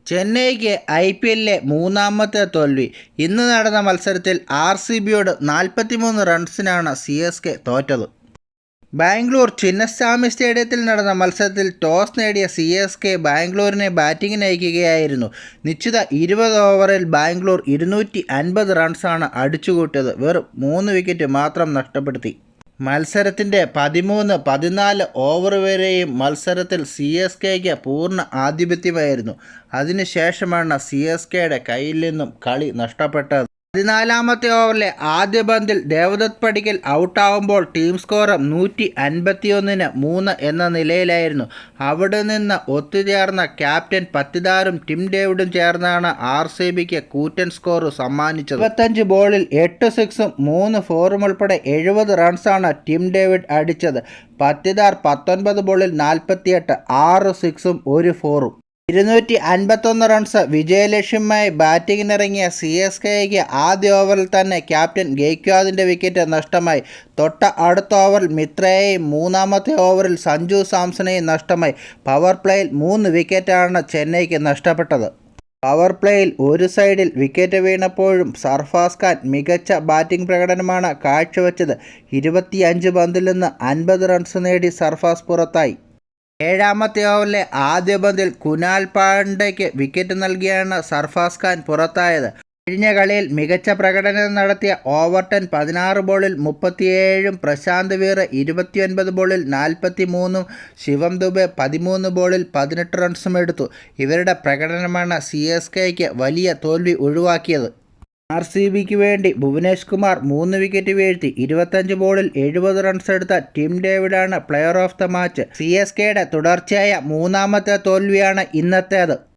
ചെന്നൈക്ക് IPLലെ മൂന്നാമത്തെ തോൽവി. ഇന്ന് നടന്ന മത്സരത്തിൽ RCBയോട് 43 റൺസിനാണ് CSK തോറ്റത്. ബാംഗ്ലൂർ ചിന്നസ്വാമി സ്റ്റേഡിയത്തിൽ നടന്ന മത്സരത്തിൽ ടോസ് നേടിയ CSK ബാംഗ്ലൂരിനെ ബാറ്റിംഗിന് അയക്കുകയായിരുന്നു. നിശ്ചിത 20 ഓവറിൽ ബാംഗ്ലൂർ 250 റൺസാണ് അടിച്ചുകൂട്ടിയത്. വെറും 3 വിക്കറ്റ് മാത്രം നഷ്ടപ്പെടുത്തി. മത്സരത്തിൻ്റെ 13, 14 ഓവർ വരെയും മത്സരത്തിൽ CSKയ്ക്ക് പൂർണ്ണ ആധിപത്യമായിരുന്നു. അതിനുശേഷമാണ് CSKയുടെ കയ്യിൽ നിന്നും കളി നഷ്ടപ്പെട്ടത്. 14ാമത്തെ ഓവറിലെ ആദ്യ പന്തിൽ ദേവദത്ത് പടിക്കൽ ഔട്ടാവുമ്പോൾ ടീം സ്കോർ 151-ന് 3 എന്ന നിലയിലായിരുന്നു. അവിടെ നിന്ന് ഒത്തുചേർന്ന ക്യാപ്റ്റൻ പത്തിദാറും ടിം ഡേവിഡും ചേർന്നാണ് RCBക്ക് കൂറ്റൻ സ്കോർ സമ്മാനിച്ചത്. 25 ബോളിൽ 8 സിക്സും 3 ഫോറും ഉൾപ്പെടെ 70 റൺസാണ് ടിം ഡേവിഡ് അടിച്ചത്. പത്തിദാർ 19 ബോളിൽ 48, 6 സിക്സും 1 ഫോറും. 251 റൺസ് വിജയലക്ഷ്യമായി ബാറ്റിങ്ങിനിറങ്ങിയ CSKയ്ക്ക് ആദ്യ ഓവറിൽ തന്നെ ക്യാപ്റ്റൻ ഗെയ്ക്വാദിൻ്റെ വിക്കറ്റ് നഷ്ടമായി. തൊട്ട അടുത്ത ഓവറിൽ മിത്രയെയും മൂന്നാമത്തെ ഓവറിൽ സഞ്ജു സാംസണെയും നഷ്ടമായി. പവർ പ്ലേയിൽ 3 വിക്കറ്റാണ് ചെന്നൈക്ക് നഷ്ടപ്പെട്ടത്. പവർ പ്ലേയിൽ ഒരു സൈഡിൽ വിക്കറ്റ് വീണപ്പോഴും സർഫാസ് ഖാൻ മികച്ച ബാറ്റിംഗ് പ്രകടനമാണ് കാഴ്ചവെച്ചത്. 25 പന്തിൽ നിന്ന് 50 റൺസ് നേടി സർഫാസ് പുറത്തായി. 7ാമത്തെ ഓവറിലെ ആദ്യ പന്തിൽ കുനാൽ പാണ്ഡ്യയ്ക്ക് വിക്കറ്റ് നൽകിയാണ് സർഫാസ് ഖാൻ പുറത്തായത്. കഴിഞ്ഞ കളിയിൽ മികച്ച പ്രകടനം നടത്തിയ ഓവർട്ടൺ 16 ബോളിൽ 37ഉം പ്രശാന്ത് വീർ 29 ബോളിൽ 43ഉം ശിവം ദുബെ 13 ബോളിൽ 18 റൺസും എടുത്തു. ഇവരുടെ പ്രകടനമാണ് CSKയ്ക്ക് വലിയ തോൽവി ഒഴിവാക്കിയത്. RCBക്ക് വേണ്ടി ഭുവനേഷ് കുമാർ 3 വിക്കറ്റ് വീഴ്ത്തി 25 ബോളിൽ 70 റൺസ് എടുത്ത ടിം ഡേവിഡാണ് പ്ലെയർ ഓഫ് ദ മാച്ച്. CSKയുടെ തുടർച്ചയായ മൂന്നാമത്തെ തോൽവിയാണ് ഇന്നത്തേത്.